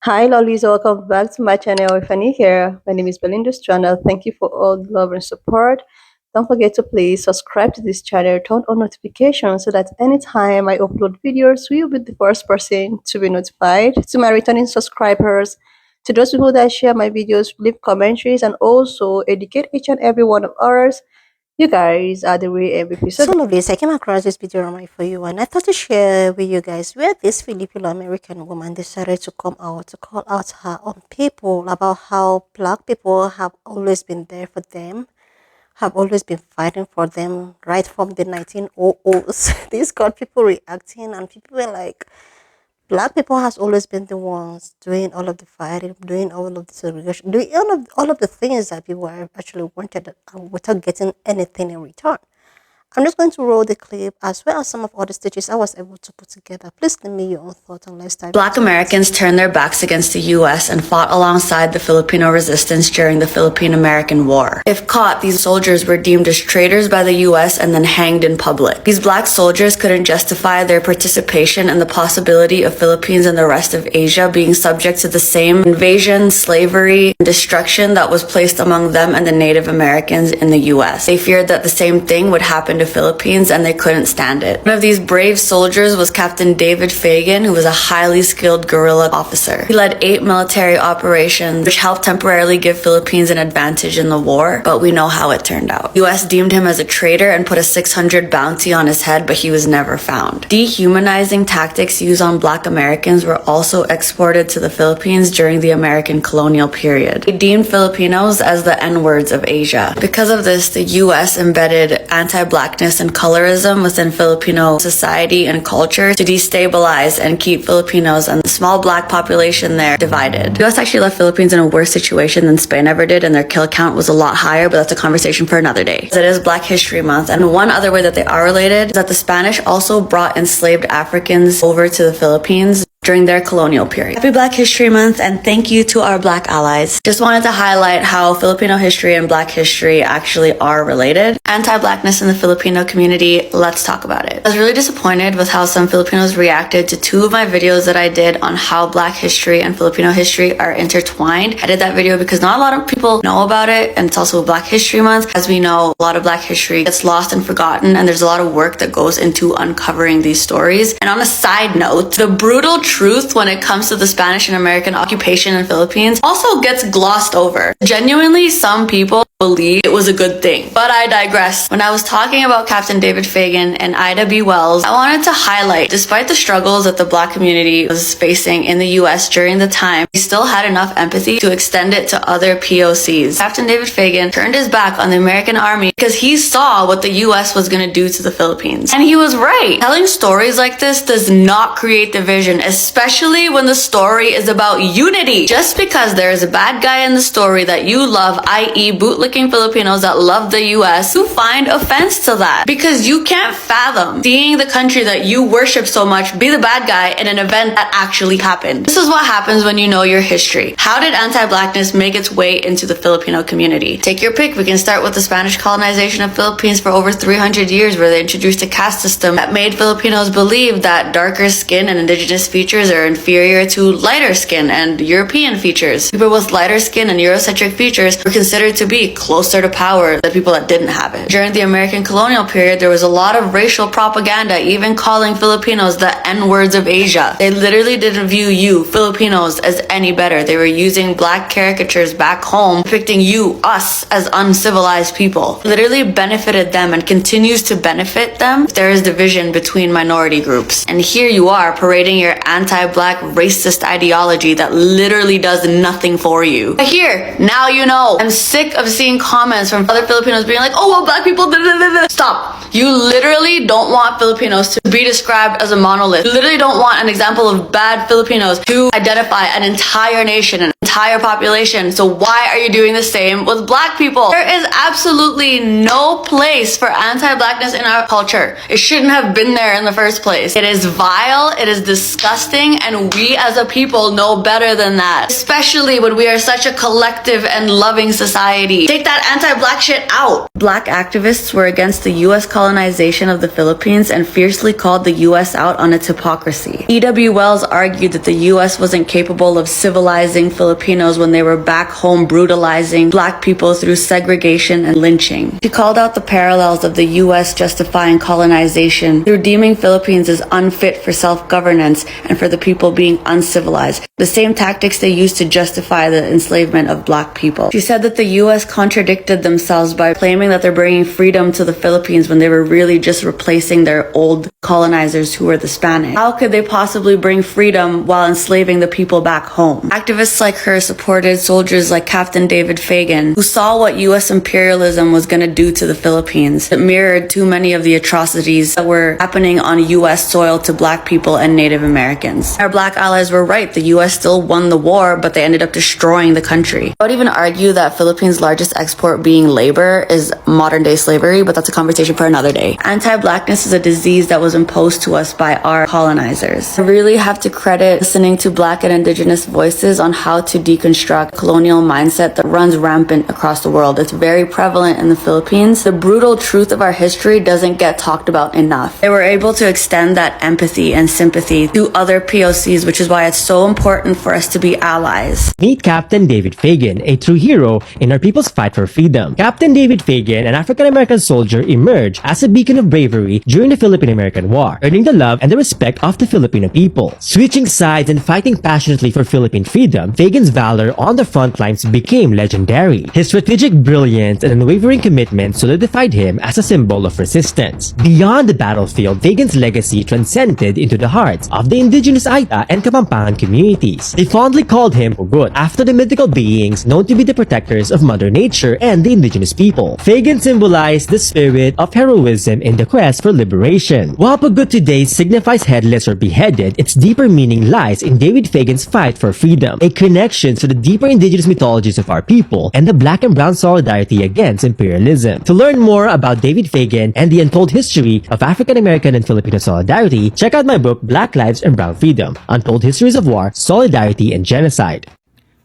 Hi lollies, welcome back to my channel. If you're new here, my name is Belinda's channel. Thank you for all the love and support. Don't forget to please subscribe to this channel, turn on notifications so that anytime I upload videos, you'll be the first person to be notified. To my returning subscribers, to those people that share my videos, leave commentaries, and also educate each and every one of ours. You guys are the real MVP. So lovely. I came across this video on my For You, and I thought to share with you guys where this Filipino American woman decided to come out to call out her own people about how black people have always been there for them, have always been fighting for them right from the 1900s. This got people reacting, and people were like, Black people has always been the ones doing all of the fighting, doing all of the segregation, doing all of the things that people are actually wanted without getting anything in return. I'm just going to roll the clip as well as some of other stitches I was able to put together. Please leave me your own thoughts on let's dive. Black Americans turned their backs against the U.S. and fought alongside the Filipino resistance during the Philippine-American War. If caught, these soldiers were deemed as traitors by the U.S. and then hanged in public. These black soldiers couldn't justify their participation in the possibility of Philippines and the rest of Asia being subject to the same invasion, slavery, and destruction that was placed among them and the Native Americans in the U.S. They feared that the same thing would happen to Philippines and they couldn't stand it. One of these brave soldiers was Captain David Fagan, who was a highly skilled guerrilla officer. He led 8 military operations, which helped temporarily give Philippines an advantage in the war, but we know how it turned out. US deemed him as a traitor and put a 600 bounty on his head, but he was never found. Dehumanizing tactics used on Black Americans were also exported to the Philippines during the American colonial period. They deemed Filipinos as the N-words of Asia. Because of this, the US embedded anti-blackness and colorism within Filipino society and culture to destabilize and keep Filipinos and the small black population there divided. The US actually left Philippines in a worse situation than Spain ever did, and their kill count was a lot higher, but that's a conversation for another day. It is Black History Month, and one other way that they are related is that the Spanish also brought enslaved Africans over to the Philippines during their colonial period. Happy Black History Month, and thank you to our Black allies. Just wanted to highlight how Filipino history and Black history actually are related. Anti-blackness in the Filipino community, let's talk about it. I was really disappointed with how some Filipinos reacted to 2 of my videos that I did on how Black history and Filipino history are intertwined. I did that video because not a lot of people know about it, and it's also Black History Month. As we know, a lot of Black history gets lost and forgotten, and there's a lot of work that goes into uncovering these stories. And on a side note, the brutal truth when it comes to the Spanish and American occupation in Philippines also gets glossed over. Genuinely, some people believe it was a good thing. But I digress. When I was talking about Captain David Fagan and Ida B. Wells, I wanted to highlight, despite the struggles that the Black community was facing in the US during the time, he still had enough empathy to extend it to other POCs. Captain David Fagan turned his back on the American army because he saw what the US was going to do to the Philippines. And he was right. Telling stories like this does not create division, especially when the story is about unity. Just because there is a bad guy in the story that you love, i.e. bootlicking Filipinos that love the US, you find offense to that because you can't fathom seeing the country that you worship so much be the bad guy in an event that actually happened. This is what happens when you know your history. How did anti-blackness make its way into the Filipino community? Take your pick. We can start with the Spanish colonization of Philippines for over 300 years, where they introduced a caste system that made Filipinos believe that darker skin and indigenous features are inferior to lighter skin and European features. People with lighter skin and Eurocentric features were considered to be closer to power than people that didn't have it. During the American colonial period, there was a lot of racial propaganda, even calling Filipinos the N-words of Asia. They literally didn't view you, Filipinos, as any better. They were using black caricatures back home, depicting you, us, as uncivilized people. It literally benefited them and continues to benefit them if there is division between minority groups. And here you are parading your anti-black racist ideology that literally does nothing for you. But here, now you know. I'm sick of seeing comments from other Filipinos being like, oh, well, black people, da, da, da, da. Stop. You literally don't want Filipinos to be described as a monolith. You literally don't want an example of bad Filipinos to identify an entire nation, an entire entire population. So why are you doing the same with black people? There is absolutely no place for anti-blackness in our culture. It shouldn't have been there in the first place. It is vile, it is disgusting, and we as a people know better than that. Especially when we are such a collective and loving society. Take that anti-black shit out. Black activists were against the US colonization of the Philippines and fiercely called the US out on its hypocrisy. E.W. Wells argued that the US wasn't capable of civilizing Filipinos when they were back home brutalizing black people through segregation and lynching. She called out the parallels of the US justifying colonization through deeming Philippines as unfit for self-governance and for the people being uncivilized, the same tactics they used to justify the enslavement of black people. She said that the US contradicted themselves by claiming that they're bringing freedom to the Philippines when they were really just replacing their old colonizers who were the Spanish. How could they possibly bring freedom while enslaving the people back home? Activists like her supported soldiers like Captain David Fagan, who saw what US imperialism was going to do to the Philippines. It mirrored too many of the atrocities that were happening on US soil to black people and Native Americans. Our black allies were right. The US still won the war, but they ended up destroying the country. I would even argue that Philippines' largest export being labor is modern day slavery, but that's a conversation for another day. Anti-blackness is a disease that was imposed to us by our colonizers. I really have to credit listening to black and indigenous voices on how to deconstruct colonial mindset that runs rampant across the world. It's very prevalent in the Philippines. The brutal truth of our history doesn't get talked about enough. They were able to extend that empathy and sympathy to other POCs, which is why it's so important for us to be allies. Meet Captain David Fagan, a true hero in our people's fight for freedom. Captain David Fagan, an African-American soldier, emerged as a beacon of bravery during the Philippine-American War, earning the love and the respect of the Filipino people. Switching sides and fighting passionately for Philippine freedom, Fagan's valor on the front lines became legendary. His strategic brilliance and unwavering commitment solidified him as a symbol of resistance. Beyond the battlefield, Fagan's legacy transcended into the hearts of the indigenous Aita and Kapampangan communities. They fondly called him Hugot, after the mythical beings known to be the protectors of Mother Nature and the indigenous people. Fagan symbolized the spirit of heroism in the quest for liberation. While Pugot today signifies headless or beheaded, its deeper meaning lies in David Fagan's fight for freedom, a connection to the deeper indigenous mythologies of our people and the black and brown solidarity against imperialism. To learn more about David Fagan and the untold history of African American and Filipino solidarity, check out my book Black Lives and Brown Freedom: Untold Histories of War, Solidarity, and Genocide.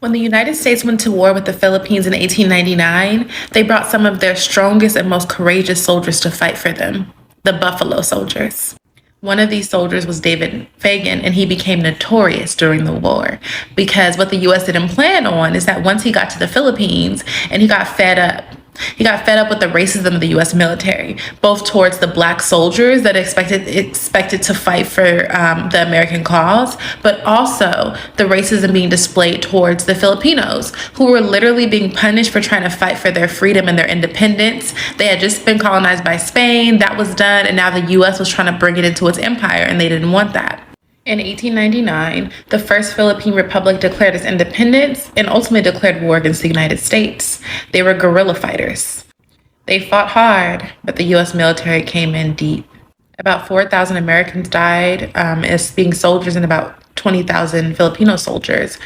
When the United States went to war with the Philippines in 1899, they brought some of their strongest and most courageous soldiers to fight for them, the Buffalo Soldiers. One of these soldiers was David Fagan, and he became notorious during the war because what the U.S. didn't plan on is that once he got to the Philippines and he got fed up with the racism of the U.S. military, both towards the black soldiers that expected to fight for the American cause, but also the racism being displayed towards the Filipinos, who were literally being punished for trying to fight for their freedom and their independence. They had just been colonized by Spain, that was done, and now the U.S. was trying to bring it into its empire, and they didn't want that. In 1899, the First Philippine Republic declared its independence and ultimately declared war against the United States. They were guerrilla fighters. They fought hard, but the U.S. military came in deep. About 4,000 Americans died as being soldiers and about 20,000 Filipino soldiers,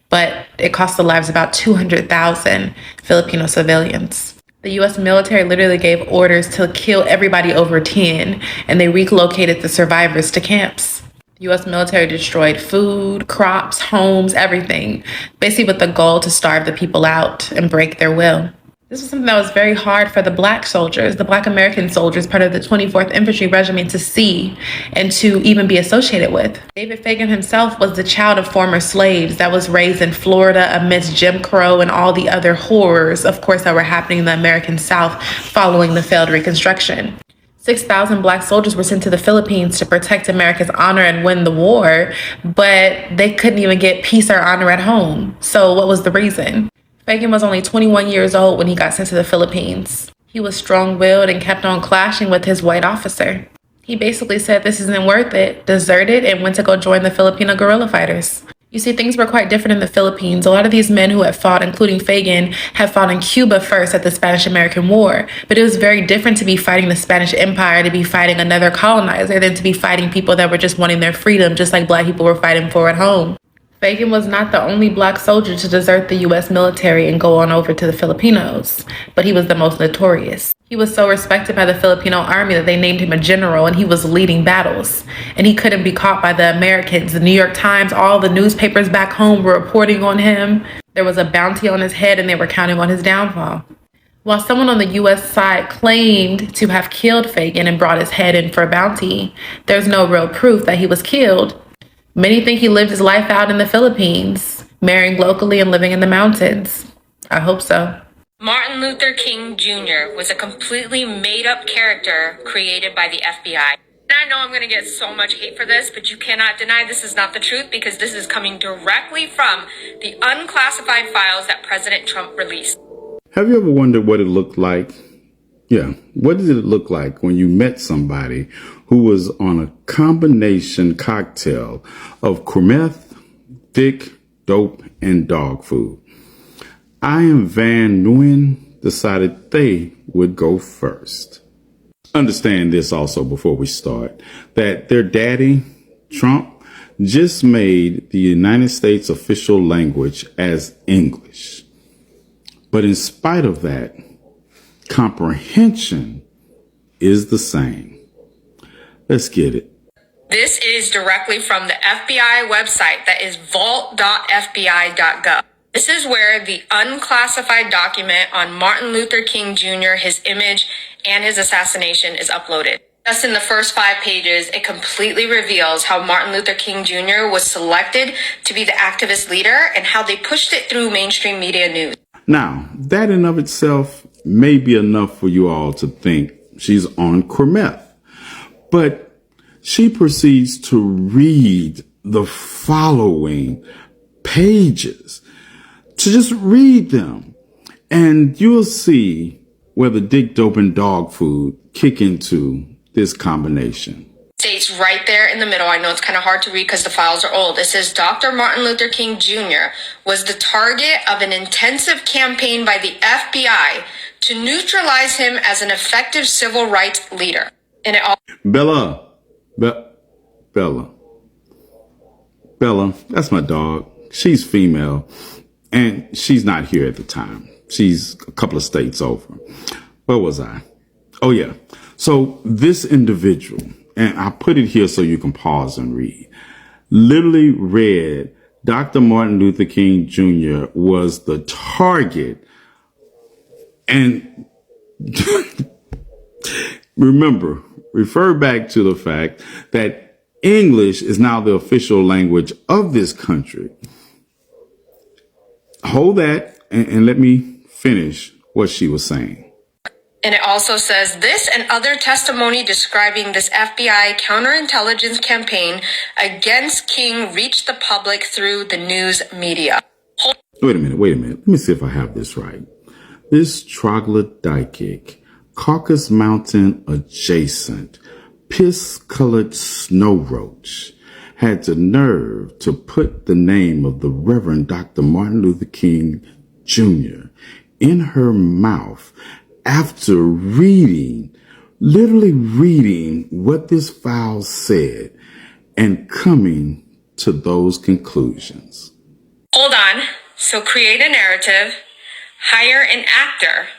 but it cost the lives of about 200,000 Filipino civilians. The U.S. military literally gave orders to kill everybody over 10, and they relocated the survivors to camps. The U.S. military destroyed food, crops, homes, everything, basically with the goal to starve the people out and break their will. This was something that was very hard for the black soldiers, the black American soldiers, part of the 24th Infantry Regiment, to see and to even be associated with. David Fagan himself was the child of former slaves that was raised in Florida amidst Jim Crow and all the other horrors, of course, that were happening in the American South following the failed Reconstruction. 6,000 black soldiers were sent to the Philippines to protect America's honor and win the war, but they couldn't even get peace or honor at home. So what was the reason? Fagan was only 21 years old when he got sent to the Philippines. He was strong-willed and kept on clashing with his white officer. He basically said this isn't worth it, deserted, and went to go join the Filipino guerrilla fighters. You see, things were quite different in the Philippines. A lot of these men who had fought, including Fagan, had fought in Cuba first at the Spanish-American War. But it was very different to be fighting the Spanish Empire, to be fighting another colonizer, than to be fighting people that were just wanting their freedom, just like black people were fighting for at home. Fagan was not the only black soldier to desert the U.S. military and go on over to the Filipinos, but he was the most notorious. He was so respected by the Filipino army that they named him a general, and he was leading battles. And he couldn't be caught by the Americans. The New York Times, all the newspapers back home were reporting on him. There was a bounty on his head, and they were counting on his downfall. While someone on the U.S. side claimed to have killed Fagan and brought his head in for a bounty, there's no real proof that he was killed. Many think he lived his life out in the Philippines, marrying locally and living in the mountains. I hope so. Martin Luther King Jr. was a completely made-up character created by the FBI. I know I'm going to get so much hate for this, but you cannot deny this is not the truth because this is coming directly from the unclassified files that President Trump released. Have you ever wondered what it looked like? Yeah, what did it look like when you met somebody who was on a combination cocktail of cremeth, thick, dope, and dog food? I am Van Nguyen decided they would go first. Understand this also before we start, that their daddy, Trump, just made the United States official language as English. But in spite of that, comprehension is the same. Let's get it. This is directly from the FBI website that is vault.fbi.gov. This is where the unclassified document on Martin Luther King Jr., his image, and his assassination is uploaded. Just in the first 5 pages, it completely reveals how Martin Luther King Jr. was selected to be the activist leader and how they pushed it through mainstream media news. Now, that in of itself may be enough for you all to think she's on cremeth. But she proceeds to read the following pages, to just read them, and you'll see where the dick, dope, and dog food kick into this combination. States right there in the middle. I know it's kind of hard to read because the files are old. It says Dr. Martin Luther King Jr. was the target of an intensive campaign by the FBI to neutralize him as an effective civil rights leader. And it all Bella, that's my dog. She's female, and she's not here at the time. She's a couple of states over. Where was I? Oh, yeah. So this individual, and I put it here so you can pause and read, literally read Dr. Martin Luther King Jr. was the target. And remember, refer back to the fact that English is now the official language of this country. Hold that and let me finish what she was saying. And it also says this and other testimony describing this FBI counterintelligence campaign against King reached the public through the news media. Wait a minute. Let me see if I have this right. This troglodytic, Caucasus Mountain adjacent, piss-colored snow roach had the nerve to put the name of the Reverend Dr. Martin Luther King Jr. in her mouth after literally reading what this file said and coming to those conclusions. Hold on. So create a narrative, hire an actor,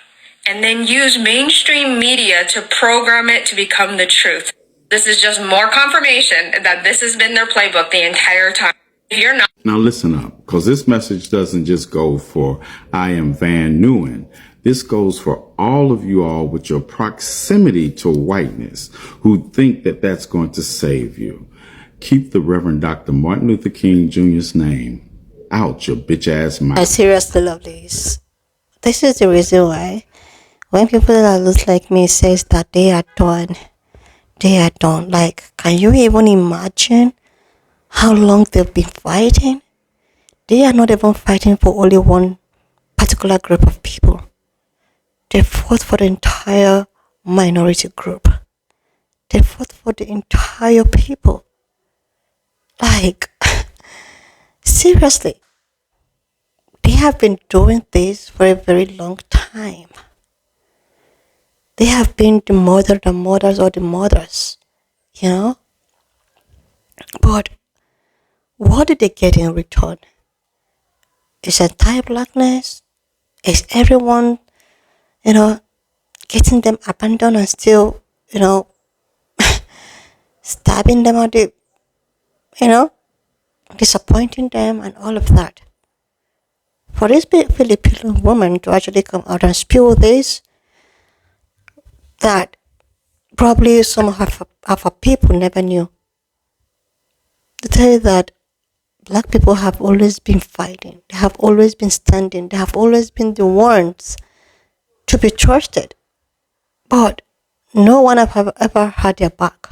and then use mainstream media to program it to become the truth. This is just more confirmation that this has been their playbook the entire time. If you're not. Now listen up, because this message doesn't just go for I am Van Nguyen. This goes for all of you all with your proximity to whiteness who think that that's going to save you. Keep the Reverend Dr. Martin Luther King Jr.'s name out your bitch ass mouth. I seriously love this. This is the reason why when people that look like me says that they are done. Like, can you even imagine how long they've been fighting? They are not even fighting for only one particular group of people. They fought for the entire minority group. They fought for the entire people. Like, seriously, they have been doing this for a very long time. They have been the mothers, you know? But What did they get in return? Is anti-blackness? Is everyone, getting them abandoned and still, stabbing them at the, you know, disappointing them and all of that? For this Filipino woman to actually come out and spew this, that probably some of our people never knew. To tell you that Black people have always been fighting, they have always been standing, they have always been the ones to be trusted. But no one have ever had their back.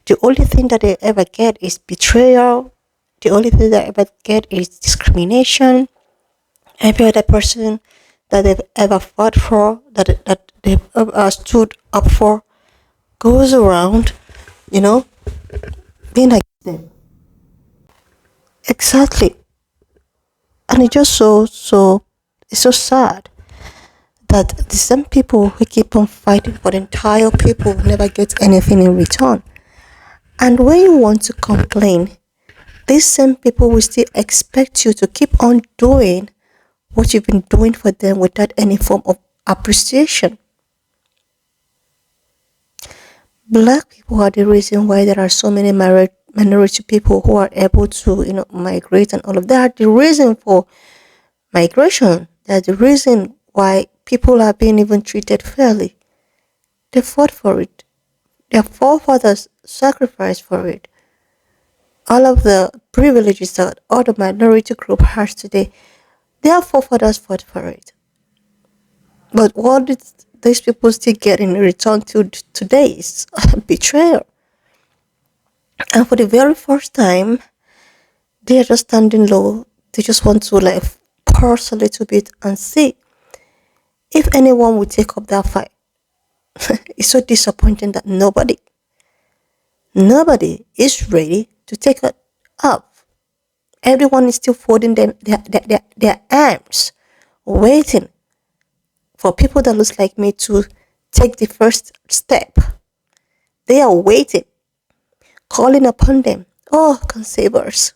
The only thing that they ever get is betrayal. The only thing they ever get is discrimination. Every other person that they've ever fought for, that they've ever stood up for, goes around, being like them. Exactly. And it's just it's so sad that the same people who keep on fighting for the entire people never get anything in return. And when you want to complain, these same people will still expect you to keep on doing what you've been doing for them without any form of appreciation. Black people are the reason why there are so many minority people who are able to, migrate and all of that. The reason for migration, that's the reason why people are being even treated fairly. They fought for it. Their forefathers sacrificed for it. All of the privileges that all the minority group has today, their forefathers fought for it. But what did these people still get in return to today is betrayal. And for the very first time, they are just standing low. They just want to pause a little bit and see if anyone would take up that fight. It's so disappointing that nobody is ready to take it up. Everyone is still folding their arms, waiting for people that look like me to take the first step. They are waiting, calling upon them. Oh, can save us.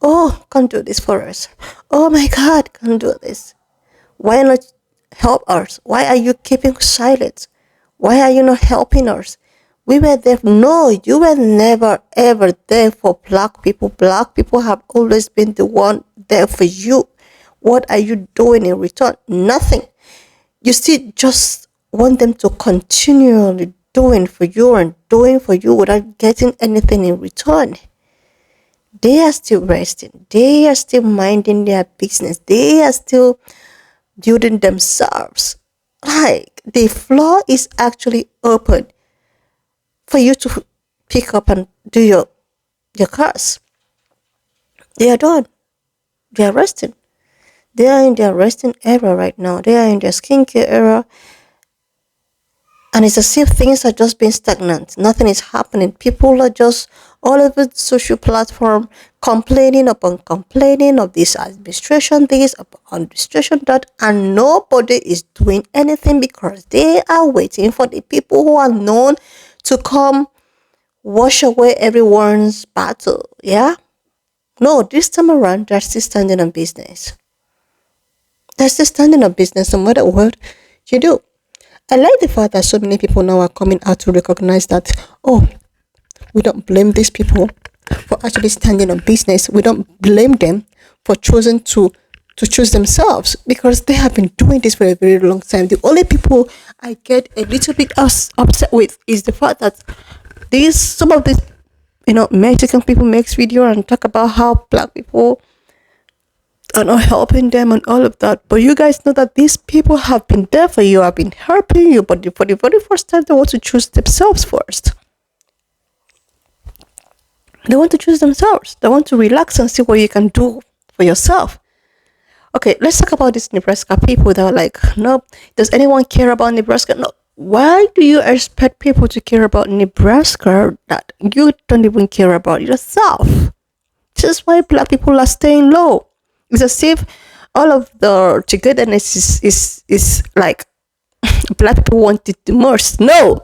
Oh, can do this for us. Oh my God, can do this. Why not help us? Why are you keeping silent? Why are you not helping us? We were there. No, you were never ever there for Black people. Black people have always been the one there for you. What are you doing in return? Nothing. You still just want them to continually doing for you and doing for you without getting anything in return. They are still resting. They are still minding their business. They are still building themselves. The floor is actually open for you to pick up and do your cars. They are done. They are resting. They are in their resting era right now. They are in their skincare era. And it's as if things are just being stagnant. Nothing is happening. People are just all over the social platform complaining upon complaining of this administration, this, administration, that, and nobody is doing anything because they are waiting for the people who are known to come wash away everyone's battle. Yeah? No, this time around, they're still standing on business. They're still standing on business no matter what you do. I like the fact that so many people now are coming out to recognize that, we don't blame these people for actually standing on business. We don't blame them for choosing to choose themselves because they have been doing this for a very long time. The only people I get a little bit upset with is the fact that some of these, Mexican people makes video and talk about how Black people are not helping them and all of that. But you guys know that these people have been there for you, have been helping you, but for the very first time, they want to choose themselves first. They want to choose themselves. They want to relax and see what you can do for yourself. Okay, let's talk about these Nebraska people that are like, no, does anyone care about Nebraska? No. Why do you expect people to care about Nebraska that you don't even care about yourself? This is why Black people are staying low. It's as if all of the togetherness is like Black people want it the most. No,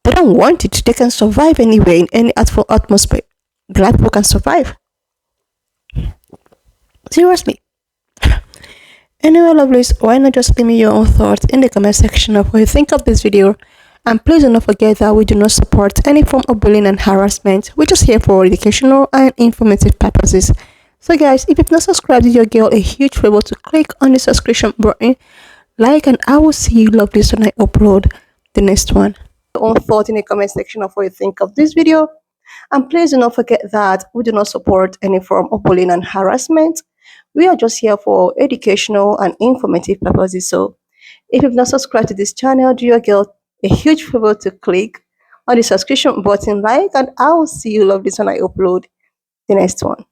they don't want it. They can survive anyway in any atmosphere. Black people can survive. Seriously. Anyway, lovelies, why not just leave me your own thoughts in the comment section of what you think of this video. And please do not forget that we do not support any form of bullying and harassment. We're just here for educational and informative purposes. So guys, if you've not subscribed, do your girl a huge favor to click on the subscription button, like, and I will see you lovelies when I upload the next one. Your own thought in the comment section of what you think of this video. And please do not forget that we do not support any form of bullying and harassment. We are just here for educational and informative purposes. So if you've not subscribed to this channel, do your girl a huge favor to click on the subscription button, like, and I will see you lovelies when I upload the next one.